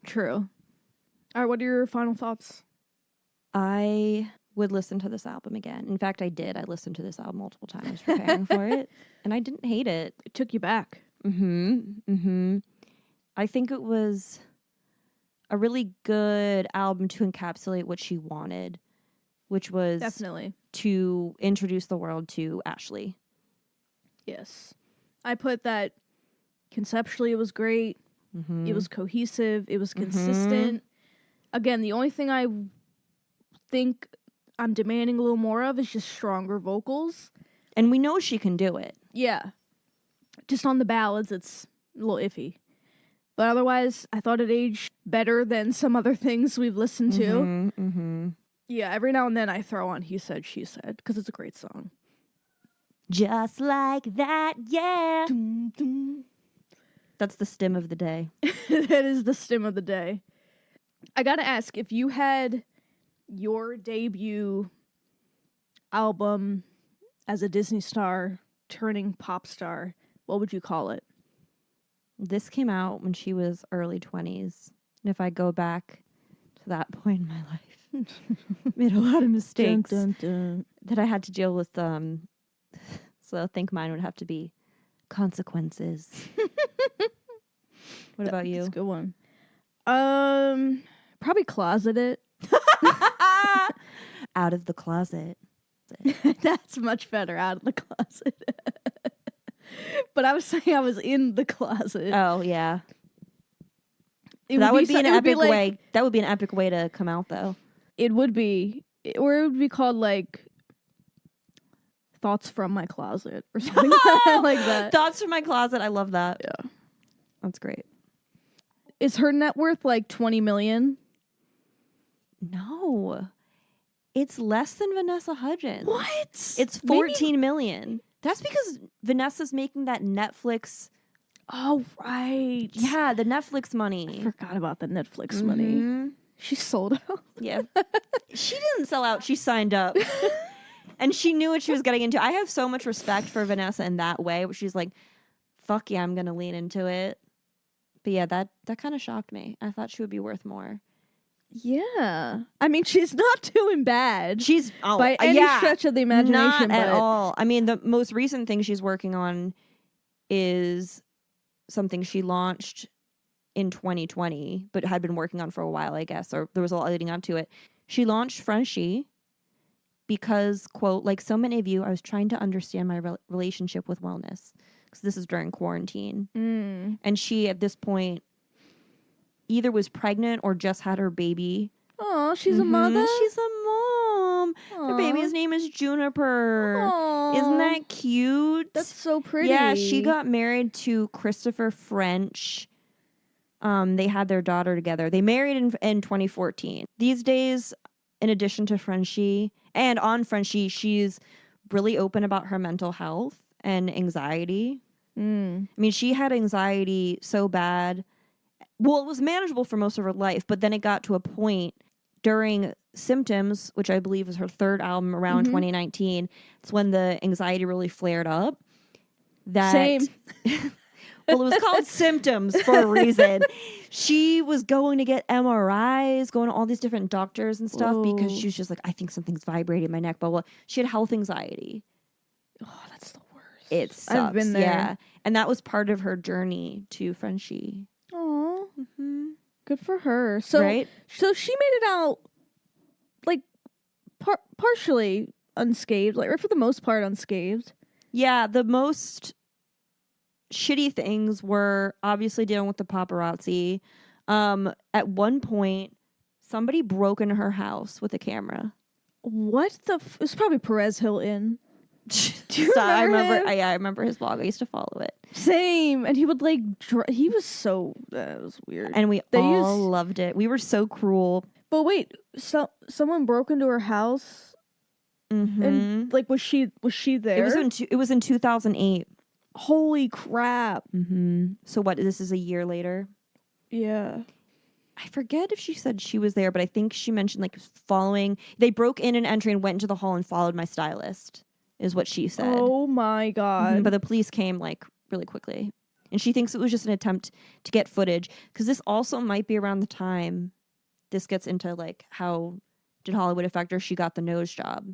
True. All right, what are your final thoughts? I would listen to this album again. In fact, I did. I listened to this album multiple times preparing for it, and I didn't hate it. It took you back. I think it was a really good album to encapsulate what she wanted, which was definitely to introduce the world to Ashley. Yes. I put that conceptually it was great. It was cohesive. It was consistent. Again, the only thing I think I'm demanding a little more of is just stronger vocals. And we know she can do it. Yeah. Just on the ballads, it's a little iffy. But otherwise, I thought it aged better than some other things we've listened to. Yeah, every now and then I throw on He Said, She Said, because it's a great song. Just like that, yeah. Dum, dum. That's the stim of the day. That is the stim of the day. I gotta ask, if you had your debut album as a Disney star turning pop star, what would you call it? This came out when she was early 20s. And if I go back to that point in my life, made a lot of mistakes that I had to deal with. So I think mine would have to be Consequences. What about you? That's a good one. Probably Closeted. Out of the Closet. That's much better, Out of the Closet. But I was saying I was in the closet. Oh, yeah. That would be an epic way. That would be an epic way to come out, though. It would be. Or it would be called, like, Thoughts from My Closet or something like that. Thoughts from My Closet. I love that. Yeah. That's great. Is her net worth like 20 million? No. It's less than Vanessa Hudgens. What? It's 14 million. That's because Vanessa's making that Netflix. Oh, right. Yeah, the Netflix money. I forgot about the Netflix money. She sold out. Yeah. She didn't sell out. She signed up. And she knew what she was getting into. I have so much respect for Vanessa in that way, where she's like, fuck yeah, I'm going to lean into it. But yeah, that kind of shocked me. I thought she would be worth more. Yeah. I mean, she's not doing bad. She's by any stretch of the imagination. Not at all. I mean, the most recent thing she's working on is something she launched in 2020, but had been working on for a while, I guess, or there was a lot leading up to it. She launched Frenchie because, quote, like so many of you, I was trying to understand my relationship with wellness, because this is during quarantine. And she, at this point, either was pregnant or just had her baby. Oh, she's a mother? She's a mom. Aww. Her baby's name is Juniper. Aww. Isn't that cute? That's so pretty. Yeah, she got married to Christopher French. They had their daughter together. They married in 2014. These days, in addition to Frenchie, and on Frenchie, she's really open about her mental health and anxiety. I mean, she had anxiety so bad. Well, it was manageable for most of her life, but then it got to a point during Symptoms, which I believe was her third album around 2019. It's when the anxiety really flared up. Same. Well, it was called Symptoms for a reason. She was going to get MRIs, going to all these different doctors and stuff because she was just like, I think something's vibrating in my neck. But she had health anxiety. Oh, that's the worst. It sucks. I've been there. Yeah. And that was part of her journey to Frenchie. Oh, good for her. So, right? So she made it out like partially unscathed, like or for the most part unscathed. Yeah, the most shitty things were obviously dealing with the paparazzi. At one point, somebody broke into her house with a camera. What the? It was probably Perez Hilton. Do you remember him? I remember his blog. I used to follow it. Same, and he would like. He was so. That was weird, and we all loved it. We were so cruel. But wait, someone broke into her house, and like was she there? It was in 2008. Holy crap! So what? This is a year later. Yeah. I forget if she said she was there, but I think she mentioned like following. They broke in an entry and went into the hall and followed my stylist. Is what she said. Oh my god! But the police came like really quickly, and she thinks it was just an attempt to get footage because this also might be around the time. This gets into like how did Hollywood affect her? She got the nose job,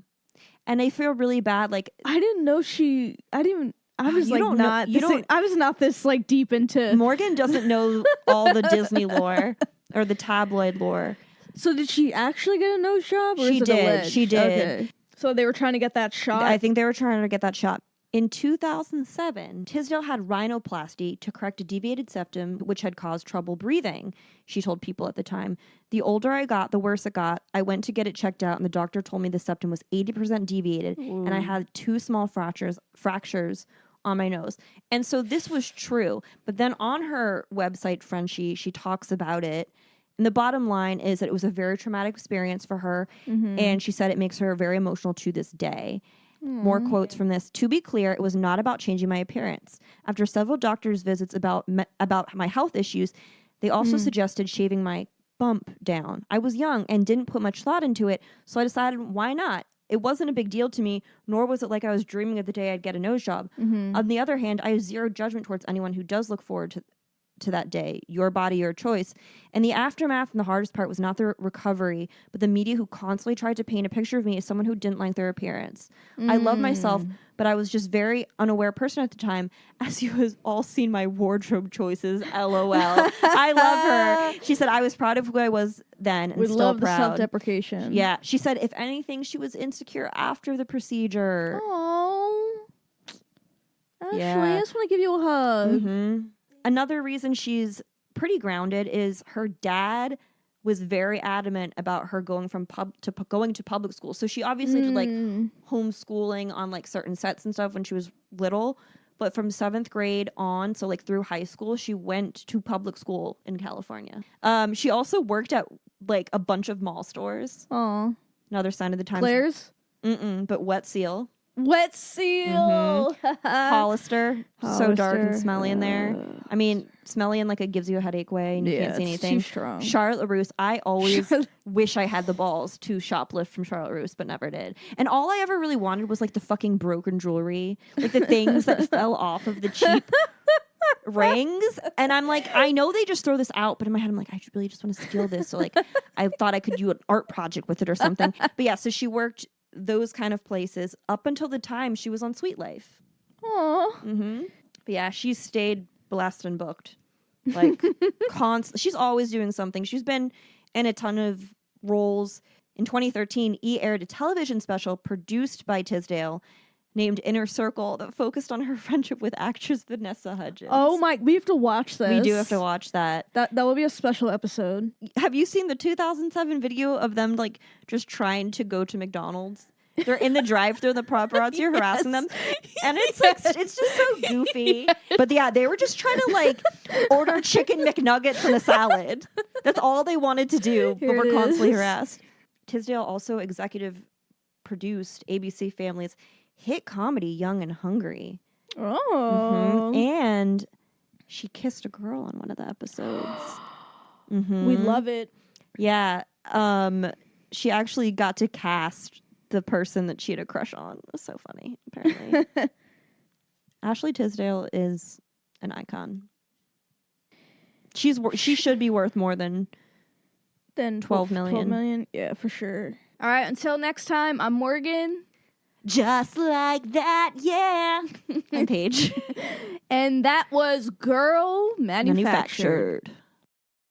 and I feel really bad. Like I didn't know she. I didn't. I was like not. I was not this like deep into. Morgan doesn't know all the Disney lore or the tabloid lore. So did she actually get a nose job? Or she did. Alleged? She did. Okay. So they were trying to get that shot? I think they were trying to get that shot. In 2007, Tisdale had rhinoplasty to correct a deviated septum, which had caused trouble breathing. She told People at the time, the older I got, the worse it got. I went to get it checked out, and the doctor told me the septum was 80% deviated, and I had 2 small fractures on my nose. And so this was true. But then on her website, Frenchie, she talks about it. And the bottom line is that it was a very traumatic experience for her. And she said it makes her very emotional to this day. More quotes from this. To be clear, it was not about changing my appearance. After several doctor's visits about my health issues, they also suggested shaving my bump down. I was young and didn't put much thought into it, so I decided, why not? It wasn't a big deal to me, nor was it like I was dreaming of the day I'd get a nose job. On the other hand, I have zero judgment towards anyone who does look forward to that day. Your body, your choice. And the aftermath and the hardest part was not the recovery, but the media who constantly tried to paint a picture of me as someone who didn't like their appearance. I love myself, but I was just very unaware person at the time. As you have all seen my wardrobe choices, LOL. I love her. She said, I was proud of who I was then and still love proud. The self-deprecation. Yeah. She said, if anything, she was insecure after the procedure. Oh, Ashley, I just want to give you a hug. Another reason she's pretty grounded is her dad was very adamant about her going going to public school. So she obviously did like homeschooling on like certain sets and stuff when she was little. But from 7th grade on, so like through high school, she went to public school in California. She also worked at like a bunch of mall stores. Aw. Another sign of the times. Claire's? But Wet Seal. Wet Seal. Hollister. So dark and smelly in there. I mean, smelly in like it gives you a headache way and you can't see anything. Too strong. Charlotte LaRousse. I always wish I had the balls to shoplift from Charlotte LaRousse, but never did. And all I ever really wanted was like the fucking broken jewelry, like the things that fell off of the cheap rings. And I'm like, I know they just throw this out, but in my head, I'm like, I really just want to steal this. So like, I thought I could do an art project with it or something. But yeah, so she worked those kind of places up until the time she was on Sweet Life. Aww. Mm-hmm. But yeah, she stayed blessed and booked. Like, she's always doing something. She's been in a ton of roles. In 2013, E! aired a television special produced by Tisdale named Inner Circle that focused on her friendship with actress Vanessa Hudgens. Oh my, we have to watch this. We do have to watch that. That will be a special episode. Have you seen the 2007 video of them like just trying to go to McDonald's? They're in the drive-thru, the paparazzi are harassing them. And it's like, it's just so goofy. But yeah, they were just trying to like order chicken McNuggets and a salad. That's all they wanted to do, but were constantly harassed. Tisdale also executive produced ABC Family's hit comedy Young and Hungry. Oh. Mm-hmm. And she kissed a girl on one of the episodes. Mm-hmm. We love it. Yeah. She actually got to cast the person that she had a crush on. It was so funny, apparently. Ashley Tisdale is an icon. She should be worth more than 12 million. 12 million? Yeah, for sure. All right, until next time, I'm Morgan. Just like that, yeah. I'm Paige. And that was Girl Manufactured.